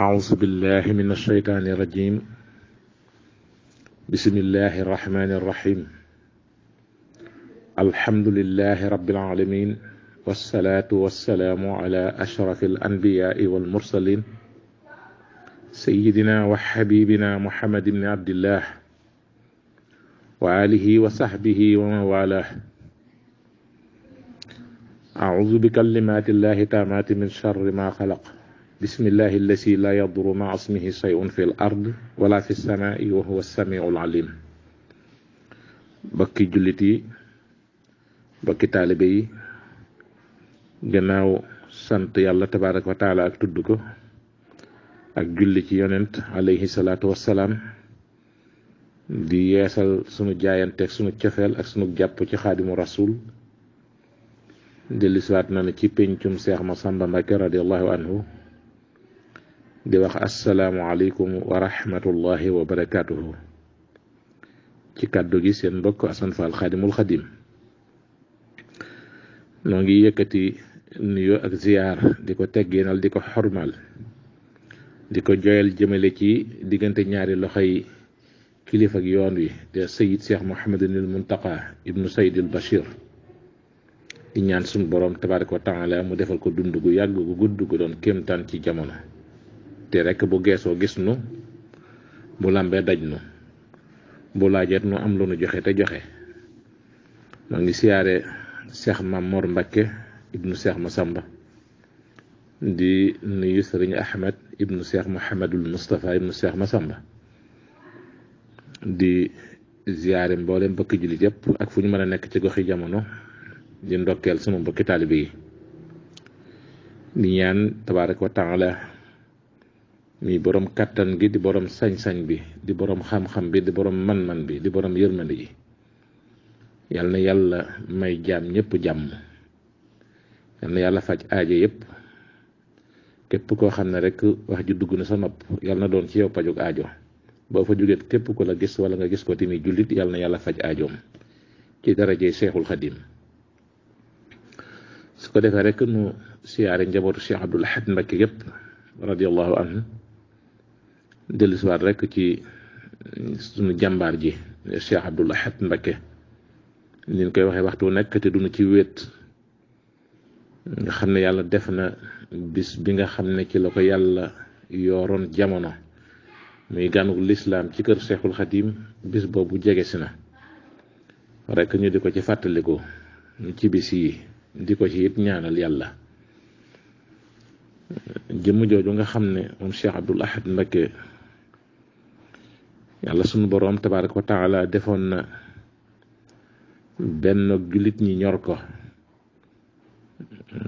أعوذ بالله من الشيطان الرجيم. بسم الله الرحمن الرحيم. الحمد لله رب العالمين، والصلاة والسلام على أشرف الأنبياء والمرسلين، سيدنا وحبيبنا محمد بن عبد الله وآله وصحبه ومن والاه. أعوذ بكلمات الله التامات من شر ما خلق. بسم الله الذي لا يضر مع اسمه شيء في الأرض ولا في السماء وهو السميع العليم. bokki jullit yi, bokki taalibe yi, gannaaw sant yàlla tabaaraka wa taala ak tudd ko ak julli ci yonent alayhi salaatu wassalaam, di yeesal sunu jaayanteeg sunu cofeel ak sunu jàpp ci xaadimu rasul. dellusiwaat na ci pencum Seex Masamba Mbakke radiyallahu anhu di wax assalaamu aleykum wa rahmatullahi wa barakaatuhu. ci kàddu gi seen mbokk Assane Fall xaadimul xadim noo ngi yëkkati nuyoo ak ziyaar di ko teggeenal, di ko xormal, di ko joyal jëmale ci diggante ñaari loxoy kilifa ak yoon wi de Sayyid Cheikh Mouhamadul Muntaqa ibnu Sayyidil Bachir. di ñaan suñu borom tabaaraka wa taala mu defal ko dund gu yàgg gu gudd gu doon kéemtaan ci jamono, te rekk bu geesoo gis nu, bu lambee daj nu, bu laajeet nu am lu nu joxe te joxe. maa ngi siyaare Cheikh Mamor Mbakke ibnu Cheikh Masamba, di nuyu Sëriñ Ahmed ibnu Cheikh Mouhamadul Moustapha ibnu Cheikh Masamba, di ziyaare mboolem mbokki jullit yépp ak fu ñu mën a nekk ci goxi jamono, di ndokkeel sama mbokki taalibe yi. di ñaan tabaaraka wa taala mi borom kattan gi, di borom sañ-sañ bi, di borom xam-xam bi, di borom man-man bi, di borom yërmande ji, yal na yàlla may jaam ñëpp jàmm, yal na yàlla faj aajo yëpp. képp koo xam ne rek wax ji dugg na sa nopp, yal na doon ci yow pajug aajo. boo fa jógee képp ku la gis wala nga gis ko tamit jullit, yal na yàlla faj aajoom ci darajey Seexul Xadim. su ko defee rek nu siyaare njabootu Cheikh Abdoul Ahad Mbacké yëpp radiyallahu anhu. dellusiwaat rek ci sunu jàmbaar ji Cheikh Abdoul Ahad Mbacké, ni ñu koy waxee waxtu nekk te duñu ci wéet. nga xam ne yàlla def na bis bi nga xam ne ci la ko yàlla yooroon jamono, muy gànug lislaam ci kër Cheikhul Khadim. bis boobu jege si na rek ñu di ko ci fàttaliku ci bis yi, di ko ci it ñaanal yàlla. jëmm jooju nga xam ne moom Cheikh Abdoul Ahad Mbacké, yàlla sunu boroom tabaaraka wa taala defoon na benn jullit ñi ñor ko,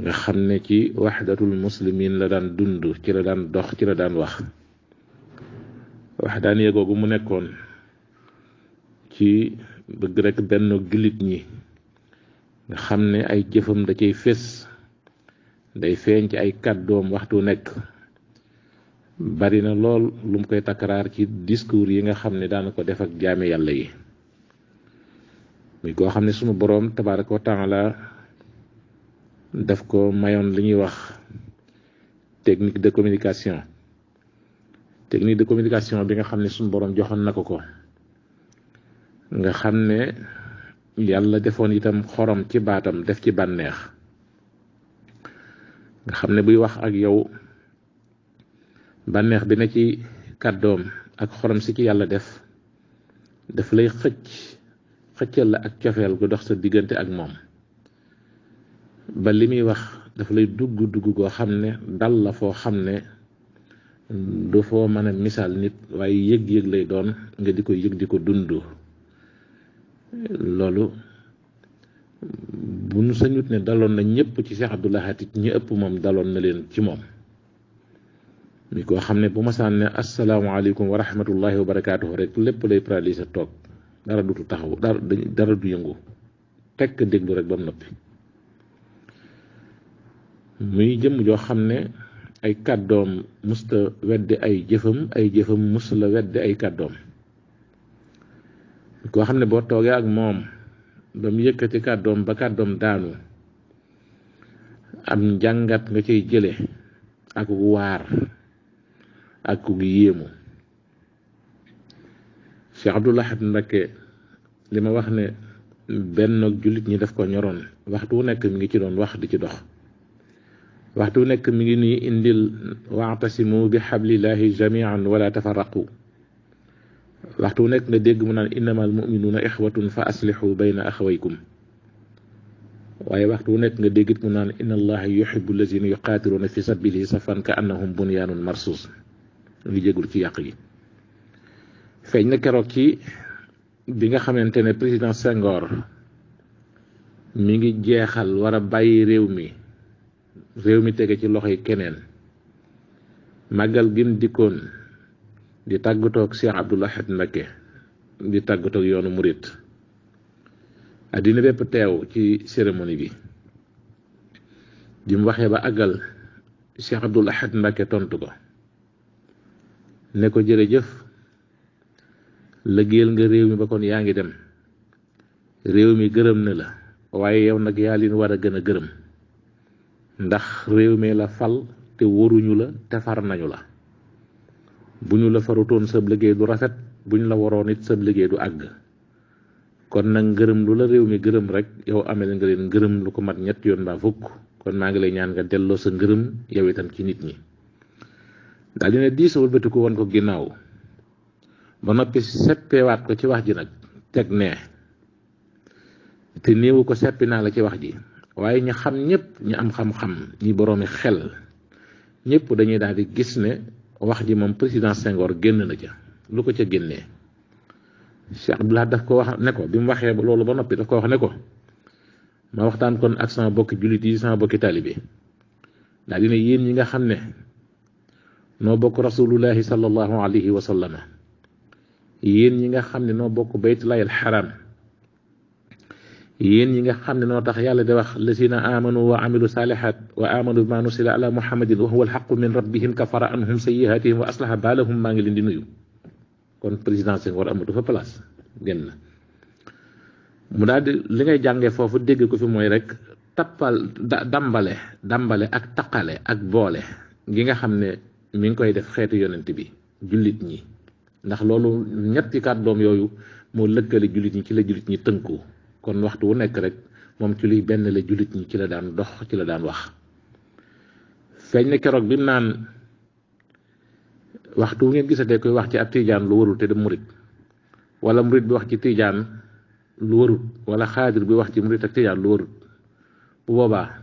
nga xam ne ci waxdatul muslimin la daan dund, ci la daan dox, ci la daan wax. waxdaan yeegoogu mu nekkoon ci bëgg rek benn jullit ñi, nga xam ne ay jëfam da cay fés, day feeñ ci ay kàddoom waxtu nekk. bari na lool lu mu koy takkaraar ci discours yi nga xam ne daana ko def ak jaame yàlla yi. muy koo xam ne sunu boroom tabaaraka wa taala daf ko mayoon li ñuy wax technique de communication. technique de communication bi nga xam ne sunu boroom joxoon na ko nga xam ne yàlla defoon itam xorom ci baatam, def ci bànneex, nga xam ne buy wax ak yow, bànneex bi na ci kàddoom ak xorom si ci yàlla daf lay xëccal la ak cofeel gu dox sa diggante ak moom, ba li muy wax daf lay dugg goo xam ne dal la foo xam ne du foo mën a misaal nit, waaye yëg-yëg lay doon, nga di ko yëg, di ko dund. loolu bu nu sañut ne daloon na ñëpp ci Cheikh Abdoul Ahad, ñi ëpp moom daloon na leen ci moom. mi koo xam ne bu ma saan ne asalaamaaleykum wa rahmatullahi wa barakaatuhu rek lépp lay paralysé toog, dara dutu taxaw, dara du yëngu, tekk déglu rek ba mu noppi. muy jëmm joo xam ne ay kàddoom musta weddi ay jëfam, ay jëfam musta la weddi ay kàddoom. koo xam ne boo toogee ak moom ba mu yëkkati kàddoom ba kàddoom daanu, am njàngat nga cay jële ak waar ak ku yéemu. Cheikh Abdoul Ahad Mbacké li ma wax ne benn ak jullit ñi daf ko ñoroon waxtu wu nekk mi ngi ci doon wax di ci dox, waxtu wu nekk mi ngi nii indil wa'tasimu bi hablillahi jami'an wala tafarraqu, waxtu wu nekk nga dégg mu naan innamal mu'minuna ixwatun fa aslihu bayna axawaykum, waaye waxtu wu nekk nga déggit mu naan inna allaha yuhibbu allazina yuqatiluna fi sabilihi safan ka annahum bunyanun marsus. ngi jégul ci yàq yi. feeñ na keroog ci bi nga xamante ne président Senghor mi ngi jeexal war a bàyyi réew mi tege ci loxoy keneen, màggal gim dikkoon di tàggatoog Cheikh Abdoul Ahad Mbacké di tàggatoog yoonu murit, addina bépp teew ci cérémonie bi. di mu waxee ba àggal Cheikh Abdoul Ahad Mbacké tontu ko ne ko jërëjëf, lëggéeyal nga réew mi ba kon yaa ngi dem, réew mi gërëm na la, waaye yow nag yaa leen war a gën a gërëm, ndax réew mi la fal te waruñu la te far nañu la. bu ñu la farutoon sab liggéey du rafet, bu ñu la waroon it sab liggéey du àgg. kon nag ngërëm lu la réew mi gërëm rek yow amel nga leen ngërëm lu ko mat ñett yoon mbaa fukk. kon maa ngi lay ñaan nga delloo sa ngërëm yow itam ci nit ñi. daal dina diis wëlbati ko woon ko ginnaaw ba noppi seppewaat ko ci wax ji nag teg nee te néewu ko seppi naa la ci wax ji, waaye ñi xam ñëpp ñi am xam-xam ñi boroomi xel ñëpp dañuy daal di gis ne wax ji moom président Senghor génn na ca. lu ko ca génnee Cheikh Abdoul Ahad daf ko wax ne ko bi mu waxee loolu ba noppi daf ko wax ne ko ma waxtaan kon ak sama bokki jullit yi sama bokki taalibe daal dina yéen ñi nga xam ne noo bokk rasulullahi sallallahu alayhi wa sallam, yéen ñi nga xam ne noo bokk baytullahil haram, yéen ñi nga xam ne noo tax yàlla di wax lazina amanu wa amilu salihat wa amanu bima nusila ala muhammadin wa huwa alhaqu min rabbihim kafara anhum sayyihatihim wa aslaha balahum. maa ngi leen di nuyu. kon président Senghor amatu fa place, génn na. mu daal di li ngay jàngee foofu dégg ko fi mooy rek tappal dambale ak taqale ak boole gi nga xam ne mi ngi koy def xeetu yonent bi jullit ñi, ndax loolu ñetti kàddoom yooyu moo lëkkale jullit ñi, ci la jullit ñi tënku. kon waxtu wu nekk rek moom ci luy benn la jullit ñi ci la daan dox, ci la daan wax. feeñ na keroog bi mu naan waxtu wu ngeen gisatee koy wax ci ab tijaan lu warul te dem murit, wala murit bi wax ci tijaan lu warut, wala xaadir bi wax ci murit ak tijaan lu warut, bu boobaa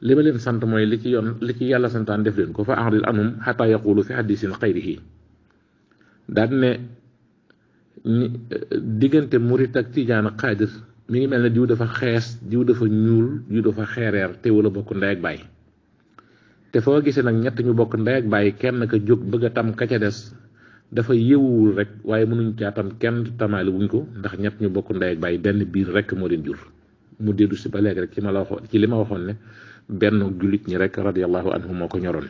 li ma leen sant mooy li ci yàlla santaan def leen ko, fa a'rid anhum hatta yaqulu fi hadisin xayrihi. daal ne diggante murit ak tijaan ak xaadir mi ngi mel ne diw dafa xees, diw dafa ñuul, diw dafa xeereer, te wala bokk ndey ak baay. te foo gisee nag ñett ñu bokk ndey ak baay kenn ka jóg bëgg a tam ka ca des dafa yëwuwul rek, waaye mënuñ caa tam kenn tamaali wuñ ko, ndax ñett ñu bokk ndey ak baay benn biir rek moo leen jur. mu dellu si ba léegi rek ci li ma waxoon ne benn jullit ñi rek radiyallahu anhu moo ko ñoroon.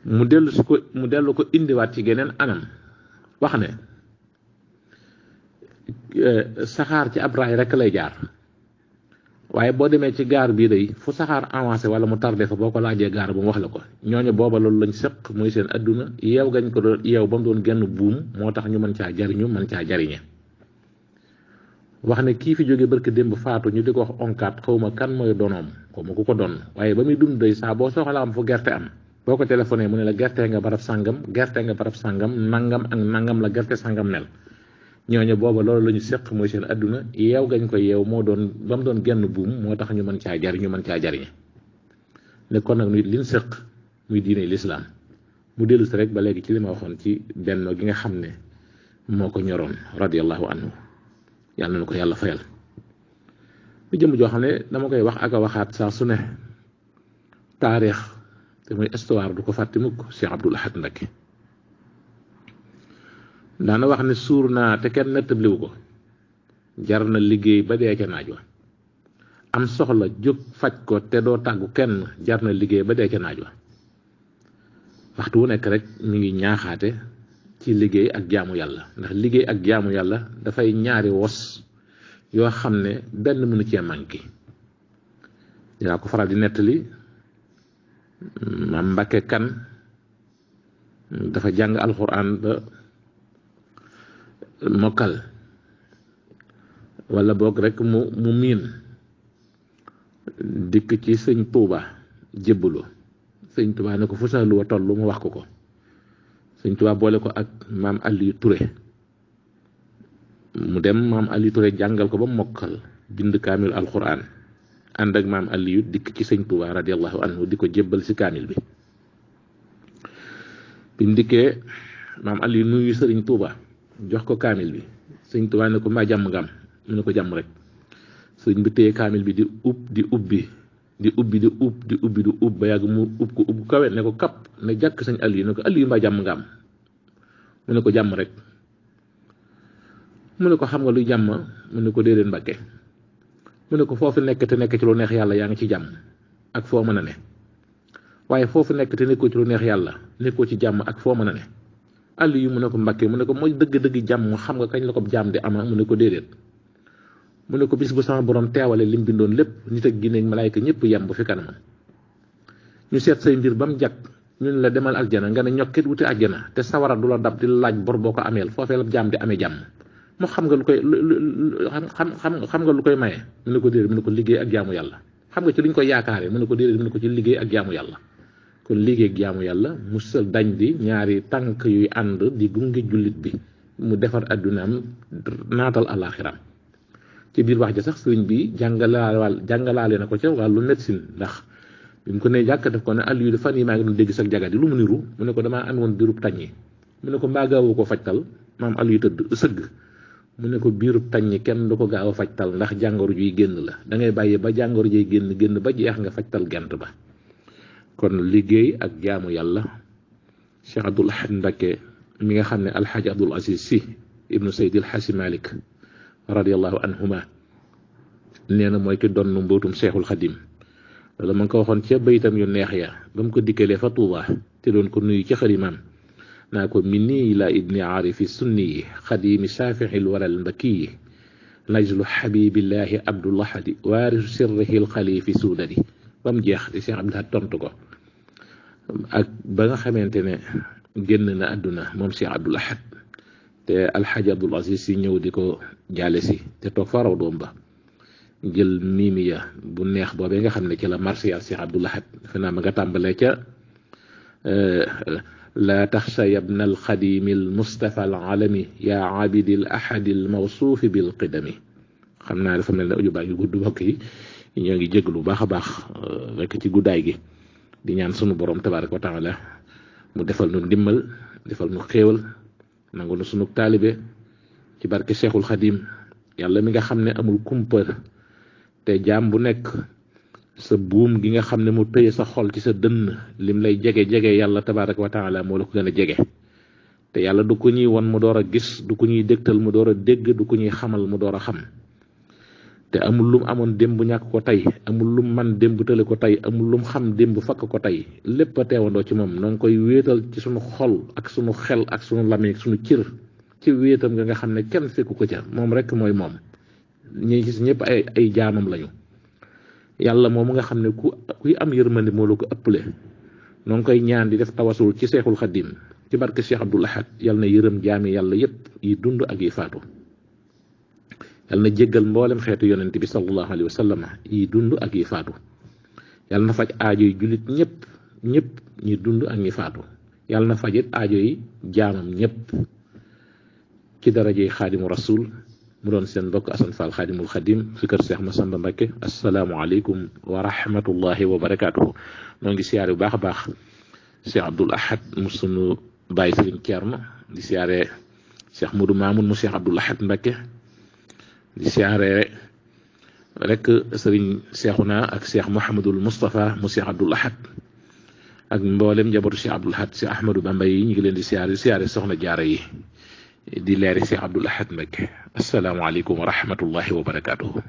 mu dellu ko indiwaat ci geneen anam wax ne saxaar ci ab raay rek lay jaar, waaye boo demee ci gaar bii day fu saxaar avancé wala mu tardé fa boo ko laajee gaar ba mu wax la ko. ñooñu booba loolu lañ sëq muy seen adduna, yeew gañ ko doon yeew ba mu doon genn buum moo tax ñu mën caa jariñu mën caa jariñe. wax ne kii fi jóge barke démb faatu ñu di ko wax onkaat, xawma kan mooy donoom, xawma ku ko doon, waaye ba muy dund day saa boo soxla am fu gerte am boo ko téléphoné mu ne la gerte nga barab sàngam, gerte nga barab sàngam, nangam ak nangam la gerte sàngam mel. ñooñu booba loolu la ñu séq mooy seen adduna, yeew gañ ko yeew moo doon ba mu doon genn buum moo tax ñu mën caa jariñu mën caa jariñe. ne kon nag nit liñ séq muy diine lislaam mu dellu si rek ba léegi ci li ma waxoon ci benn gi nga xam ne moo ko ñoroon radiyallahu anhu. yàlla na ko yàlla fayal. lu jëm joo xam ne dama koy wax ak a waxaat saa su ne, taarix te muy histoire du ko fàtte mukk. Cheikh Abdoul Ahad Mbacké daana wax ne suur naa te kenn nettabliwu ko, jar na liggéey ba dee ca naaj wa. am soxla jóg faj ko te doo tàggu kenn, jar na liggéey ba dee ca naaj wa. waxtu wu nekk rek mi ngi ñaaxaate ci liggéey ak jaamu yàlla, ndax liggéey ak jaamu yàlla dafay ñaari wos yoo xam ne benn mënu cee manqué. dinaa ko faral di nettali Maam Mbàkke Kan dafa jàng alxuraan ba mokkal wala boog rek mu miin dikk ci sëñ Tuuba jébbalu sëñ Tuuba ne ko fu sa lu wa toll mu wax ko sëñ Tuuba boole ko ak maam Aliou Touré mu dem maam Aliou Touré jàngal ko ba mokkal bind kaamil alxuraan ànd ak maam Aliou dikk ci sëñ Tuuba radiyallahu anhu di ko jébbal si kaamil bi mu dikkee maam Aliou nuyu sëriñ Tuuba jox ko kaamil bi sëñ Tuuba ne ko mbaa jàmm nga am mu ne ko jàmm rek sëñ bi téye kaamil bi di ubbi ba yàgg mu ko kawe ne ko kap ne jàkk sëñ Aliou ne ko Aliou mbaa jàmm nga am mu ne ko jàmm rek mu ne ko xam nga luy jàmm mu ne ko déedéet Mbàkke mu ne ko foofu nekk te nekk ci lu neex yàlla yaa ngi ci jàmm ak foo mën a ne waaye foofu nekk te nekkoo ci lu neex yàlla nekkoo ci jàmm ak foo mën a ne Aliou mu ne ko Mbàkke mu ne ko mooy dëgg-dëgg jàmm xam nga kañ la ko jàmm di ama mu ne ko déedéet mu ne ko bis bu sama borom teewale lim bindoon lépp nit ak ginne ak malaayka ñëpp yem bu fi kanamam ñu seet say mbir ba mu jàkk ñun la demal aljana nga ne ñokkit wuti aljana te sawara du la dab di laaj bor boo ko ameel foofee la jàmm di amee jàmm moo xam nga lu koy xam nga lu koy maye mu ne ko déedéet mu ne ko liggéey ak jaamu yàlla xam nga ci luñ koy yaakaaree mu ne ko déedéet mu ne ko ci liggéey ak jaamu yàlla kon liggéey ak jaamu yàlla musal dañ di ñaari tànk yuy ànd di gunge jullit bi mu defar addunaam naatal alaxiram ci biir wax ja sax sëriñ bi jàngalaale na ko ca wàllu médecine ndax bi mu ko ne jàkk def ko ne Aliou fan yi maa ngi doon dégg sax jagadi lu mu niru mu ne ko damaa am woon biirub taññi mu ne ko mbaa gaawu ko fajtal maam Aliou tëdd sëgg mu ne ko biirub taññi kenn du ko gaaw a fajtal ndax jàngoro juy génn la da ngay bàyyi ba jàngoro juy génn ba jeex nga fajtal gent ba kon liggéey ak jaamu yàlla Cheikh Abdoul Ahad Mbacké mi nga xam ne alxaaji Abdoul Aziz Sy ibnu Seydil Xaasi Malik radiyallahu anhuma nee na mooy ki doon mbootum Cheikhul Xadim loolu ma ngi ko waxoon ca baytam yu neex ya ba mu ko dikkalee fa Tuuba te doon ko nuyu ci xarimaam naa ko minni ila ibni aarifi sunni xadimi saafixil waral mbakkiyi najlu xabibillahi abdullahadi waarisu sirrihi lxalifi suudadi ba mu jeex di Cheikh Abdoul Ahad tontu ko ak ba nga xamante ne génn na àdduna moom Cheikh Abdoul Ahad te alxaaji Abdoul Aziz Sy ñëw di ko jaale si te toog fa raw doom ba jël miimiya bu neex boobee nga xam ne ci la marsiyaal Cheikh Abdoul Ahad defe naa ma nga tàmbalee ca laa taxsha yabna alxadimi almustafa alalami yaa abidi al ahadi almawsuufi bilqidami xam naa dafa mel ne audio baa ngi gudd mbokk yi ñoo ngi jéglu bu baax a baax rek ci guddaay gi di ñaan sunu borom tabaraka wa taala mu defal nu ndimbal defal nu xéewal nangu na sunu taalibe ci barke Cheikhul Xadim yàlla mi nga xam ne amul kumpa te jaam bu nekk sa buum gi nga xam ne mu tëye sa xol ci sa dënn lim lay jege yàlla tabaraka wa taala moo la ko gën a jege te yàlla du ko ñuy won mu door a gis du ko ñuy dégtal mu door a dégg du ko ñuy xamal mu door a xam te amul lum amoon démb ñàkk ko tey amul lum man démb tële ko tey amul lum xam démb fakk ko tey lépp a teewandoo ci moom noo ngi koy wéetal ci sunu xol ak sunu xel ak sunu lamiñ ak sunu cër ci wéetam nga xam ne kenn fekku ko ca moom rek mooy moom ñi gis ñëpp ay jaamam lañu yàlla moomu nga xam ne kuy am yërmande moo la ko ëppale noo ngi koy ñaan di def tawasul ci Seexul Xadim ci barke Cheikh Abdoul Ahad yàlla na yërëm jaami yàlla yépp yi dund ak yi faatu yàlla na jéggal mboolem xeetu yonent bi sallallahu alayhi wa sallam yi dund ak yi faatu yàlla na faj aajo yi jullit ñëpp ñi dund ak ñi faatu yàlla na fajit aajo yi jaamam ñëpp ci darajey xaadimu rasul mu doon seen mbokk Assane Fall xaadimul xadim fi kër Cheikh Massamba Mbacké asalaamualeykum wa rahmatullahi wa barakaatuhu noo ngi siyaare bu baax a baax Cheikh Abdoul Ahad mu sunu bàyyi Sëriñ Ceerno di siyaare Cheikh Modou Mamoun mu Cheikh Abdoul Ahad Mbacké di siyaare rek Sëriñ Cheikhouna ak Cheikh Mouhamadul Moustapha mu Cheikh Abdoul Ahad ak mboolem njabootu Cheikh Abdoul Ahad Cheikh Ahmadou Bamba yi ñu ngi leen di siyaare soxna jaara yi di leeri Cheikh Abdoul Ahad Mbacké asalaamaaleykum wa rahmatullahi wa barakaatuhu